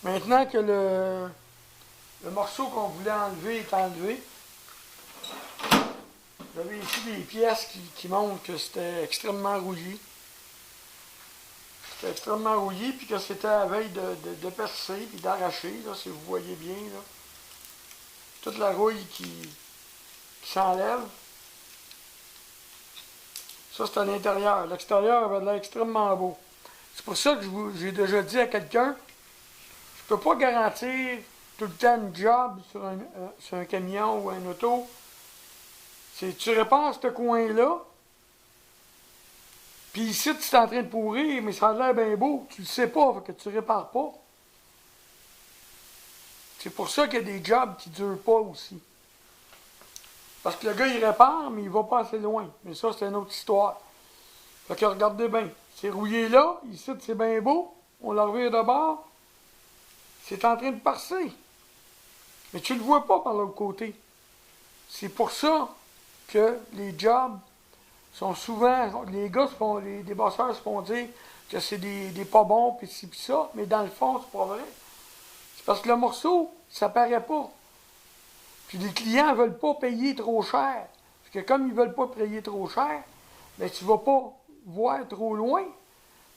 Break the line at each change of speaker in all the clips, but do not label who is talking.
Maintenant que le morceau qu'on voulait enlever est enlevé, vous avez ici des pièces qui montrent que c'était extrêmement rouillé. C'était extrêmement rouillé, puis que c'était à la veille de percer puis d'arracher, là, si vous voyez bien. Là. Toute la rouille qui s'enlève. Ça, c'est à l'intérieur. L'extérieur avait l'air extrêmement beau. C'est pour ça que j'ai déjà dit à quelqu'un, je ne peux pas garantir tout le temps une job sur un camion ou un auto. Tu répares ce coin-là, puis ici, tu es en train de pourrir, mais ça a l'air bien beau. Tu le sais pas, fait que tu répares pas. C'est pour ça qu'il y a des jobs qui ne durent pas aussi. Parce que le gars, il répare, mais il va pas assez loin. Mais ça, c'est une autre histoire. Fait que regardez bien. C'est rouillé là, ici, c'est bien beau. On l'a revire de bord. C'est en train de percer. Mais tu ne le vois pas par l'autre côté. C'est pour ça que les jobs sont souvent... Les gars, les bosseurs se font dire que c'est des pas bons, puis ci, puis ça. Mais dans le fond, c'est pas vrai. C'est parce que le morceau, ça paraît pas. Puis les clients ne veulent pas payer trop cher. Parce que comme ils ne veulent pas payer trop cher, bien, tu ne vas pas voir trop loin.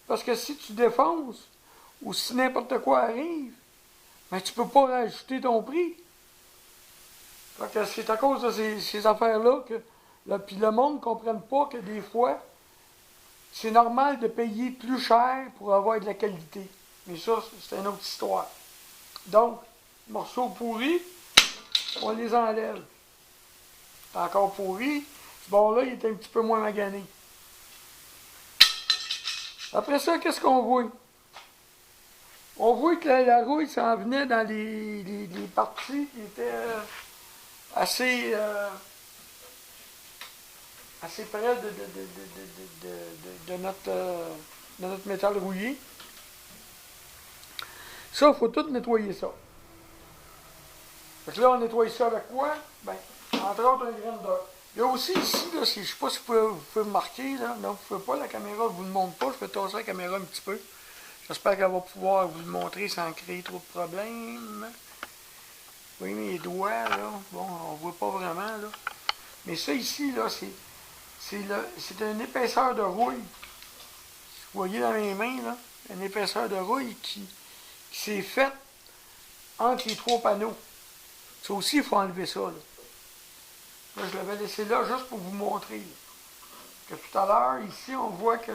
Parce que si tu défonces, ou si n'importe quoi arrive, bien, tu ne peux pas rajouter ton prix. Fait que c'est à cause de ces affaires-là que puis le monde ne comprenne pas que des fois, c'est normal de payer plus cher pour avoir de la qualité. Mais ça, c'est une autre histoire. Donc, morceaux pourris, on les enlève. C'est encore pourri. Ce bord-là, il est un petit peu moins magané. Après ça, qu'est-ce qu'on voit? On voit que la rouille s'en venait dans les parties qui étaient assez près de notre métal rouillé. Ça, il faut tout nettoyer ça. Fait que là, on nettoie ça avec quoi? Ben, entre autres, un grinder. Il y a aussi ici, là, je ne sais pas si vous pouvez marquer, là. Non, vous ne pouvez pas, la caméra ne vous le montre pas. Je vais tasser la caméra un petit peu. J'espère qu'elle va pouvoir vous le montrer sans créer trop de problèmes. Oui, mes doigts, là. Bon, on ne voit pas vraiment, là. Mais ça ici, là, c'est une épaisseur de rouille. Vous voyez dans mes mains, là, une épaisseur de rouille qui s'est faite entre les trois panneaux. Ça aussi, il faut enlever ça, là. Là, je l'avais laissé là juste pour vous montrer. Là, que tout à l'heure, ici, on voit que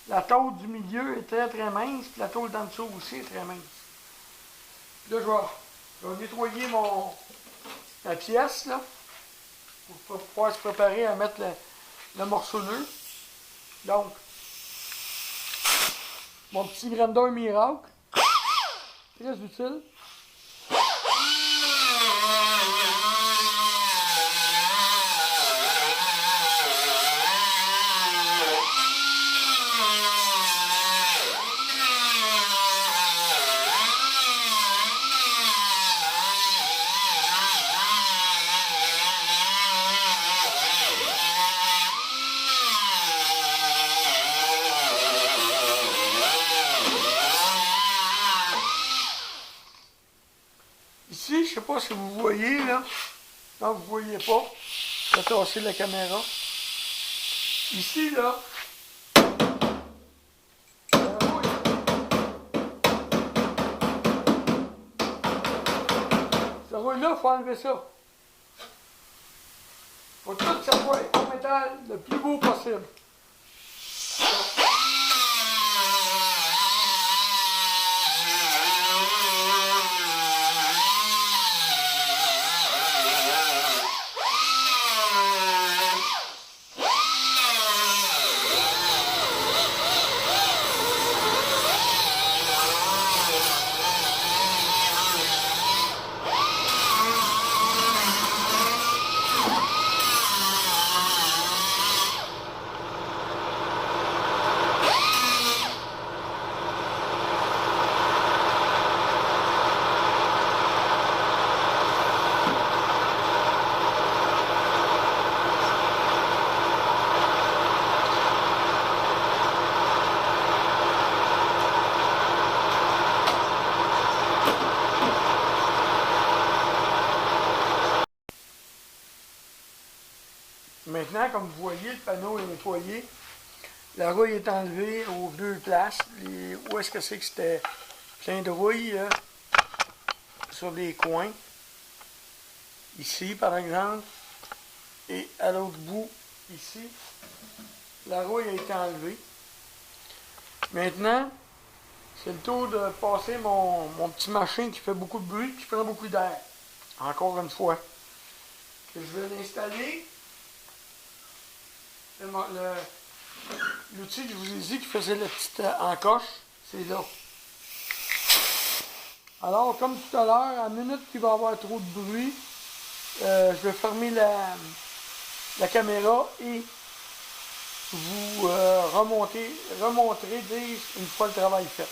la tôle du milieu est très très mince, puis la tôle d'en dessous aussi est très mince. Puis là, je vais nettoyer la pièce, là, pour pouvoir se préparer à mettre le morceau nœud. Donc, mon petit grinder miracle, très utile. Ici, je ne sais pas si vous voyez, là. Non, vous ne voyez pas. Je vais tasser la caméra. Ici, là, ça rouille là, il faut enlever ça. Il faut tout que ça soit en métal le plus beau possible. Maintenant, comme vous voyez, le panneau est nettoyé. La rouille est enlevée aux deux places. Où est-ce que c'est que c'était plein de rouille sur les coins. Ici, par exemple. Et à l'autre bout, ici, la rouille a été enlevée. Maintenant, c'est le tour de passer mon petit machin qui fait beaucoup de bruit, qui prend beaucoup d'air. Encore une fois. Je vais l'installer. L'outil que je vous ai dit qui faisait la petite encoche, c'est là. Alors, comme tout à l'heure, à la minute qu'il va y avoir trop de bruit, je vais fermer la caméra et vous remontrer une fois le travail fait.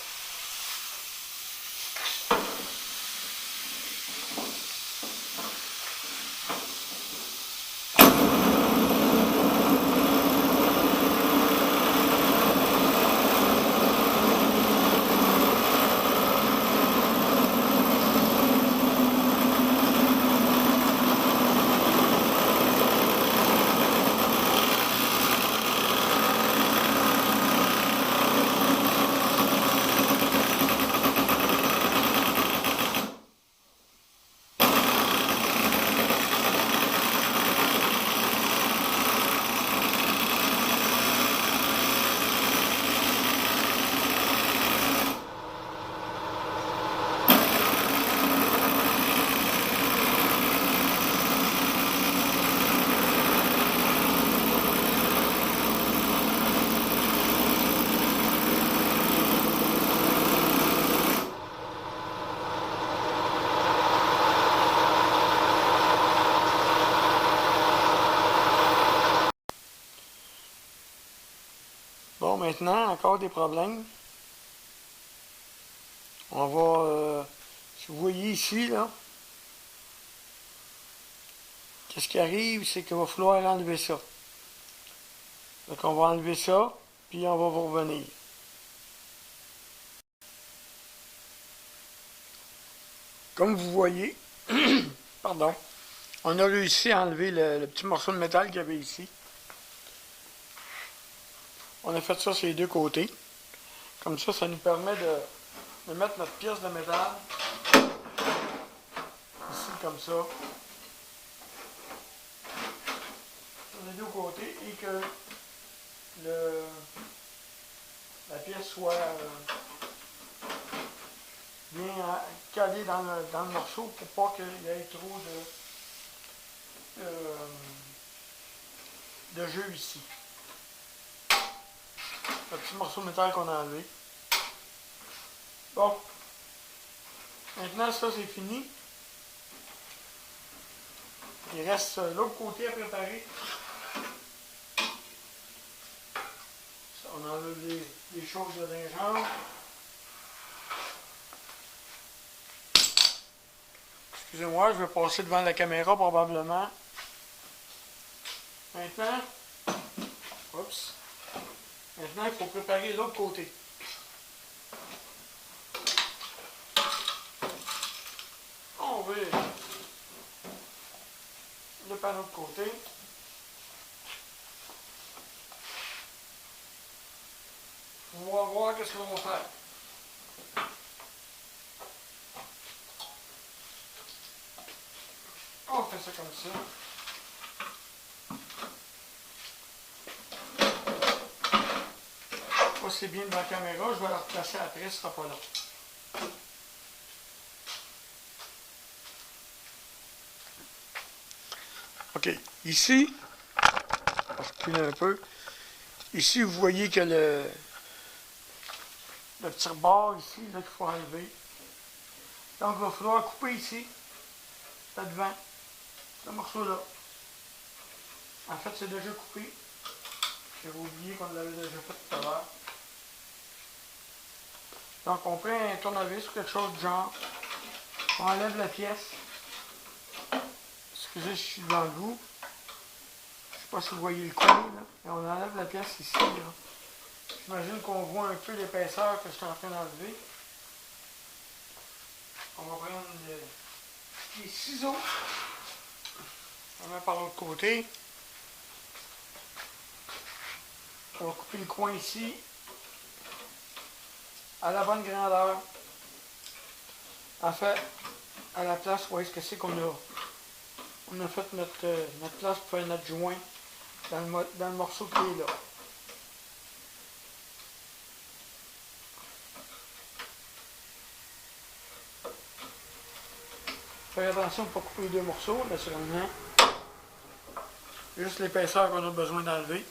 Bon, maintenant, encore des problèmes. On va, si vous voyez ici, là, qu'est-ce qui arrive, c'est qu'il va falloir enlever ça. Donc, on va enlever ça, puis on va vous revenir. Comme vous voyez, pardon, on a réussi à enlever le petit morceau de métal qu'il y avait ici. On a fait ça sur les deux côtés. Comme ça nous permet de mettre notre pièce de métal ici, comme ça, sur les deux côtés, et que la pièce soit bien calée dans le morceau pour pas qu'il y ait trop de jeu ici. Le petit morceau de métal qu'on a enlevé. Bon. Maintenant, ça, c'est fini. Il reste l'autre côté à préparer. Ça, on enlève les choses de lingeant. Excusez-moi, je vais passer devant la caméra probablement. Maintenant, maintenant, il faut préparer l'autre côté. On va le panneau de côté. On va voir qu'est-ce qu'on va faire. On fait ça comme ça. Pas si bien devant la caméra, je vais la replacer après, ce sera pas là. OK. Ici, je vais reculer un peu. Ici, vous voyez que le petit rebord ici, là, qu'il faut enlever. Donc, il va falloir couper ici, là devant, ce morceau-là. En fait, c'est déjà coupé. J'avais oublié qu'on l'avait déjà fait tout à l'heure. Donc, on prend un tournevis ou quelque chose du genre. On enlève la pièce. Excusez, je suis dans le bout. Je ne sais pas si vous voyez le coin, là. Et on enlève la pièce ici, là. J'imagine qu'on voit un peu l'épaisseur que je suis en train d'enlever. On va prendre les ciseaux. On met par l'autre côté. On va couper le coin ici, à la bonne grandeur. En fait, à la place où est-ce que c'est qu'on a, on a fait notre place pour faire notre joint dans le morceau qui est là. Faire attention pour ne pas couper les deux morceaux, naturellement. Juste l'épaisseur qu'on a besoin d'enlever.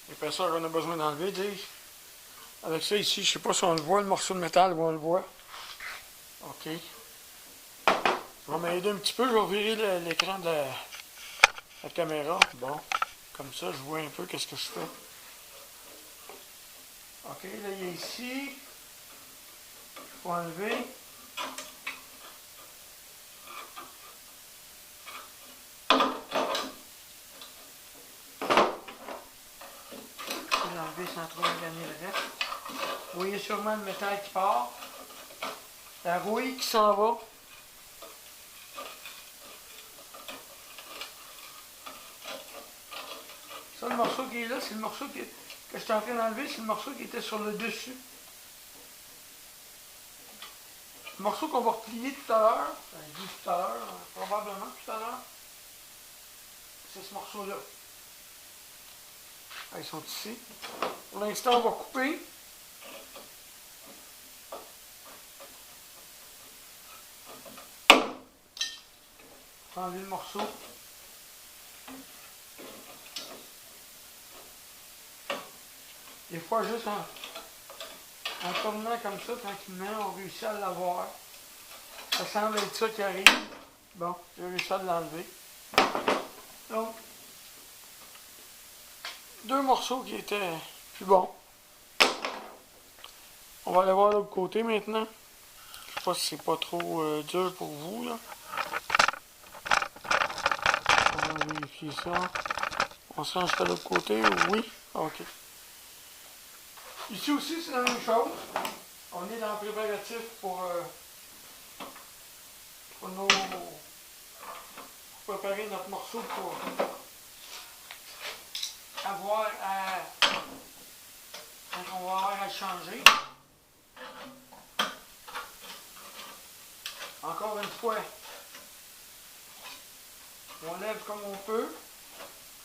L'épaisseur qu'on a besoin d'enlever, dis. Avec ça ici, je ne sais pas si on le voit, le morceau de métal, ou on le voit. OK. Ça va m'aider un petit peu, je vais virer l'écran de la caméra. Bon, comme ça, je vois un peu qu'est-ce que je fais. OK, là, il est ici. Il faut enlever. L'enlever sans trop gagner le reste. Vous voyez sûrement le métal qui part. La rouille qui s'en va. Ça, le morceau qui est là, c'est le morceau que je suis en train d'enlever, c'est le morceau qui était sur le dessus. Le morceau qu'on va replier tout à l'heure, je dis tout à l'heure, probablement tout à l'heure, c'est ce morceau-là. Ils sont ici. Pour l'instant, on va couper. Enlever le morceau. Des fois, juste en tournant comme ça, tranquillement, on réussit à l'avoir. Ça semble être ça qui arrive. Bon, j'ai réussi à l'enlever. Donc, deux morceaux qui étaient plus bons. On va aller voir l'autre côté maintenant. Je sais pas si c'est pas trop dur pour vous, là. On va vérifier ça. On se range de l'autre côté, oui. OK. Ici aussi, c'est la même chose. On est dans le préparatif pour préparer notre morceau pour avoir à... Quand on va avoir à le changer. Encore une fois, on lève comme on peut.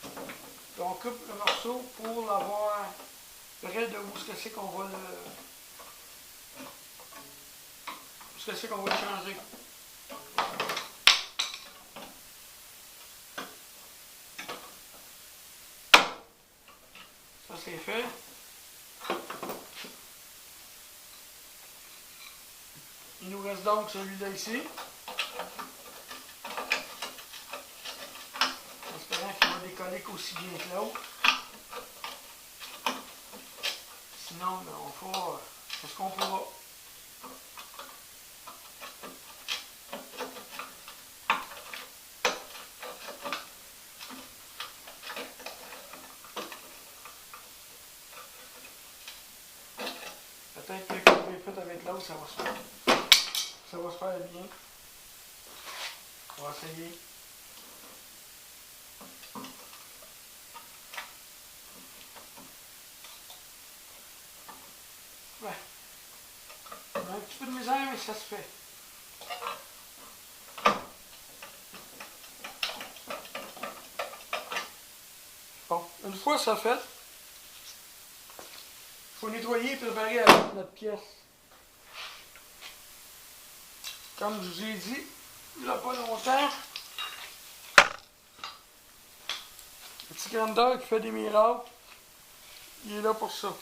Puis on coupe le morceau pour l'avoir près de où c'est qu'on va le... Où c'est qu'on va le changer. Ça c'est fait. Il nous reste donc celui-là ici. En espérant qu'il va décoller aussi bien que l'autre. Sinon, ben, on fera ce qu'on pourra. Peut-être que quand je vais faire avec l'autre, ça va se faire bien. On va essayer. Ouais. On a un petit peu de misère, mais ça se fait. Bon, une fois ça fait, il faut nettoyer et préparer avec notre pièce. Comme je vous ai dit, il n'y a pas longtemps, le petit grandeur qui fait des miracles, il est là pour ça.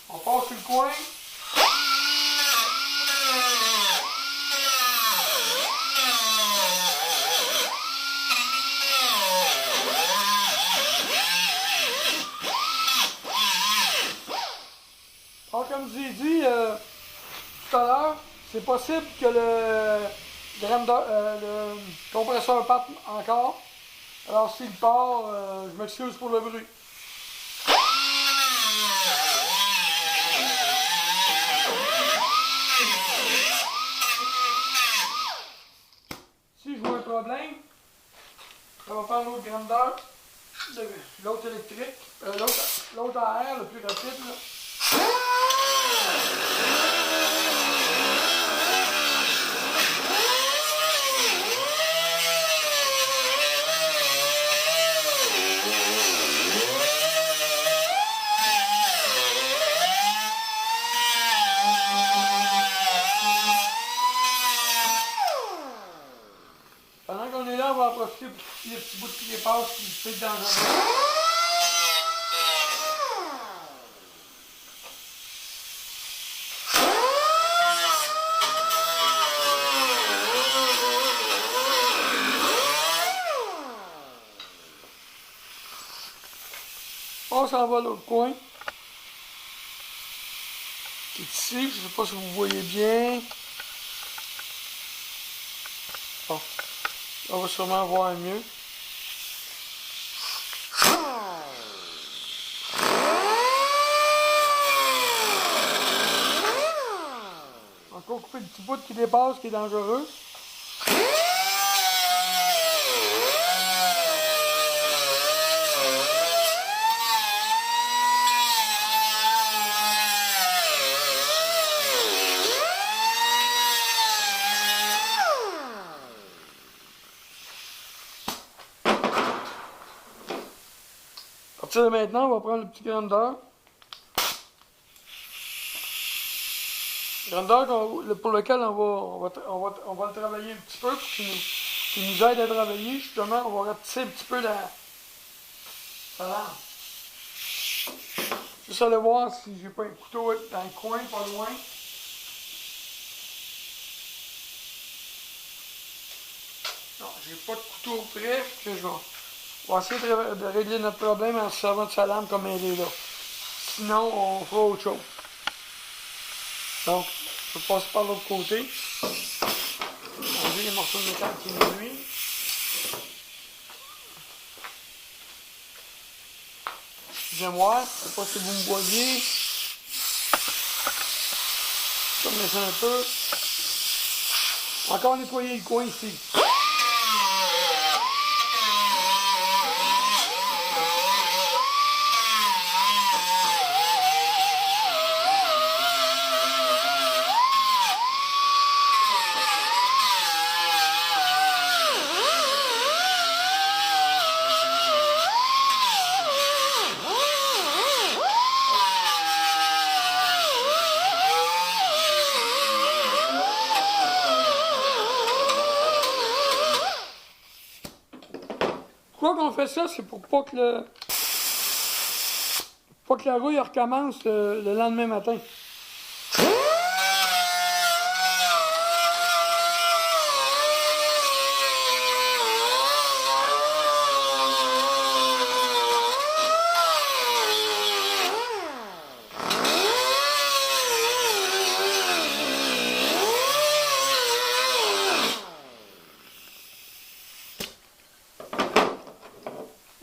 On passe sur le coin. Alors, comme je vous ai dit tout à l'heure, c'est possible que le compresseur parte encore. Alors, s'il part, je m'excuse pour le bruit. grandeur de l'autre électrique, l'autre à air, le plus rapide. Là. Pendant qu'on est là, on va en profiter pour couper les petits bouts de pied passe qui se fait dangereux. On s'en va à l'autre coin. Qui est ici, je ne sais pas si vous voyez bien. Bon. On va sûrement voir mieux. Encore couper le petit bout qui dépasse, qui est dangereux. À partir de maintenant, on va prendre le petit grinder. Grinder pour lequel on va le travailler un petit peu pour qu'il nous aide à travailler. Justement, on va rapetisser un petit peu la lame. Juste aller voir si j'ai pas un couteau dans le coin, pas loin. Non, j'ai pas de couteau près, que on va essayer de régler notre problème en se servant de sa lame comme elle est là. Sinon, on fera autre chose. Donc, je vais passer par l'autre côté. On a les morceaux de métal qui nous nuisent. Excusez-moi, je ne sais pas si vous me voyez. Je vais ça un peu. Encore nettoyer le coin ici. Pourquoi qu'on fait ça, c'est pour pas que la rouille recommence le lendemain matin.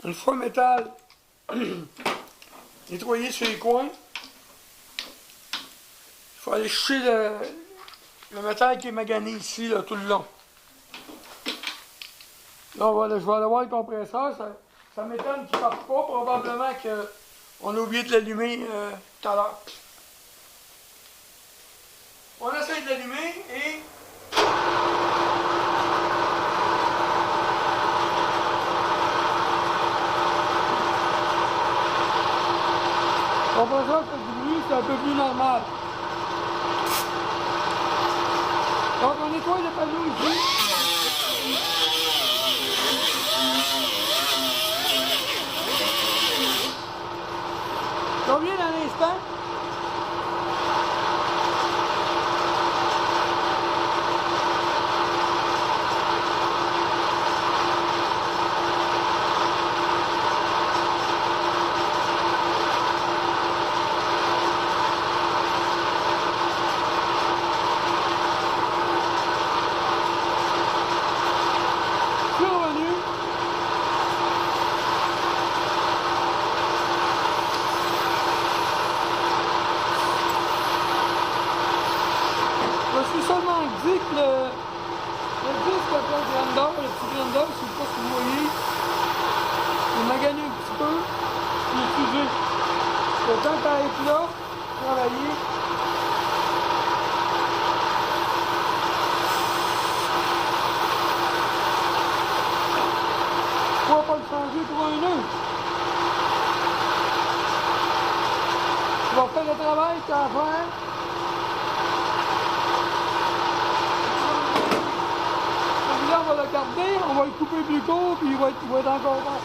Une fois le métal nettoyé sur les coins, il faut aller chercher le métal qui est magané ici là, tout le long. Là, je vais aller voir le compresseur. Ça m'étonne qu'il ne parte pas. Probablement qu'on a oublié de l'allumer tout à l'heure. On essaie de l'allumer et... Le compresseur fait du bruit, c'est un peu plus normal. Donc on nettoie le panneau ici. Je reviens dans l'instant. Le disque après le grinder, le petit grinder, je ne sais pas si vous voyez. j'ai magané un petit peu, j'ai étudié. Le temps qu'à être là, travailler. Pourquoi pas le changer pour un nœud? Tu vas faire le travail que tu as à faire. Celui-là, on va le garder, on va le couper plus court, puis il va être encore bon.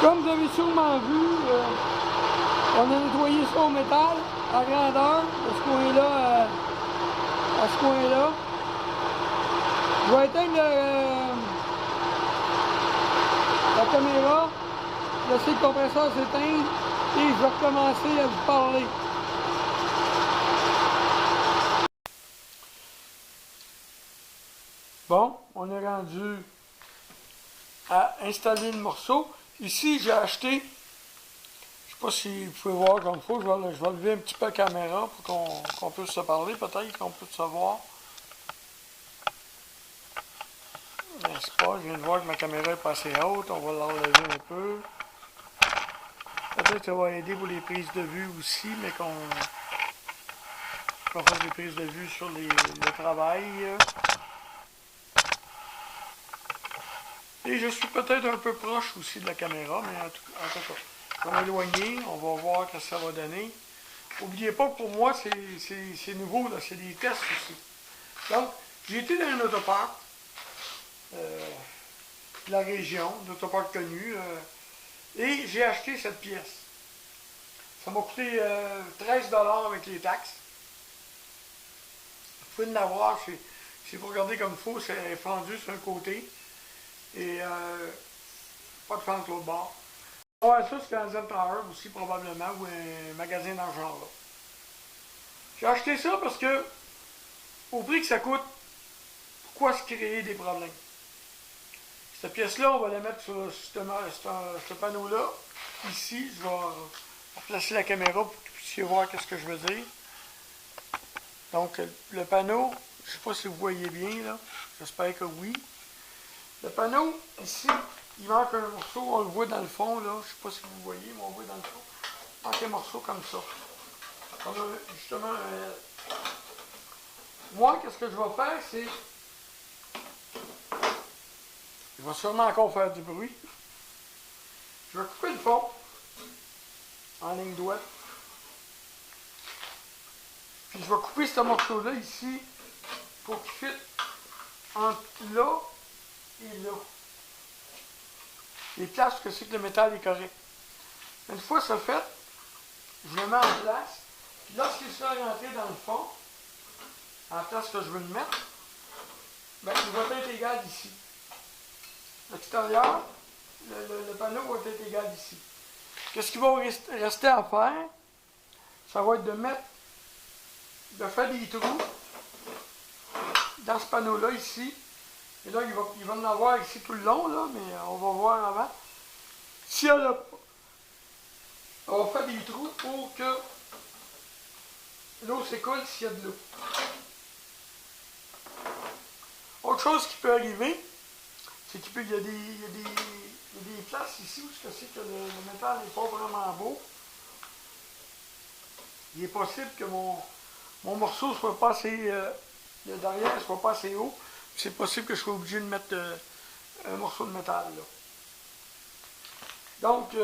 Comme vous avez sûrement vu, on a nettoyé ça au métal, à grandeur, de ce coin-là à ce coin-là. Je vais éteindre la caméra, laisser le compresseur s'éteindre et je vais recommencer à vous parler. Bon, on est rendu à installer le morceau. Ici, j'ai acheté, je ne sais pas si vous pouvez voir comme il faut, je vais lever un petit peu la caméra pour qu'on puisse se parler, peut-être qu'on puisse se voir. N'est-ce pas? Je viens de voir que ma caméra est pas assez haute, on va l'enlever un peu. Peut-être que ça va aider pour les prises de vue aussi, mais qu'on fasse des prises de vue sur le travail. Et je suis peut-être un peu proche aussi de la caméra, mais en tout cas, on va m'éloigner, on va voir ce que ça va donner. N'oubliez pas que pour moi, c'est nouveau, c'est des tests aussi. Donc, j'ai été dans un autopark de la région, d'autopark connu, et j'ai acheté cette pièce. Ça m'a coûté 13 $ avec les taxes. Vous pouvez en avoir Si vous regardez comme il faut, c'est fendu sur un côté. Et pas de fente de l'autre bord. Ouais, ça c'est un Z-Tower aussi probablement, ou un magasin dans ce genre-là. J'ai acheté ça parce que, au prix que ça coûte, pourquoi se créer des problèmes? Cette pièce-là, on va la mettre sur ce panneau-là. Ici, je vais placer la caméra pour que vous puissiez voir ce que je veux dire. Donc, le panneau, je ne sais pas si vous voyez bien, là. J'espère que oui. Le panneau, ici, il manque un morceau, on le voit dans le fond, là. Je ne sais pas si vous voyez, mais on voit dans le fond. Il manque un morceau comme ça. Comme justement, moi, qu'est-ce que je vais faire, c'est... Je vais sûrement encore faire du bruit. Je vais couper le fond en ligne droite. Puis je vais couper ce morceau-là ici pour qu'il fitte entre là et là. Les places que c'est que le métal est correct. Une fois ça fait, je le mets en place. Puis lorsqu'il sera rentré dans le fond, à la place que je veux le mettre, ben, il va être égal ici. L'extérieur, le panneau va être égal ici. Qu'est-ce qu'il va rester à faire? Ça va être de faire des trous dans ce panneau-là ici. Et là, il va en avoir ici tout le long, là, mais on va voir avant. S'il y en a pas, on va faire des trous pour que l'eau s'écoule s'il y a de l'eau. Autre chose qui peut arriver, c'est qu'il y a des places ici où c'est que le métal n'est pas vraiment beau. Il est possible que mon morceau soit pas assez, le derrière soit pas assez haut. C'est possible que je sois obligé de mettre un morceau de métal là. Donc,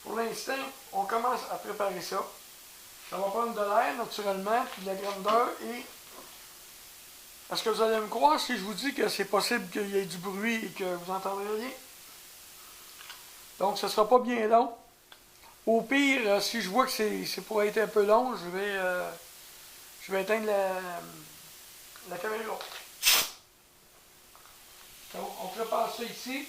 pour l'instant, on commence à préparer ça. Ça va prendre de l'air naturellement, puis de la grandeur. Et est-ce que vous allez me croire si je vous dis que c'est possible qu'il y ait du bruit et que vous n'entendrez rien? Donc, ce ne sera pas bien long. Au pire, si je vois que c'est pour être un peu long, je vais éteindre la caméra. Donc, on prépare ça ici.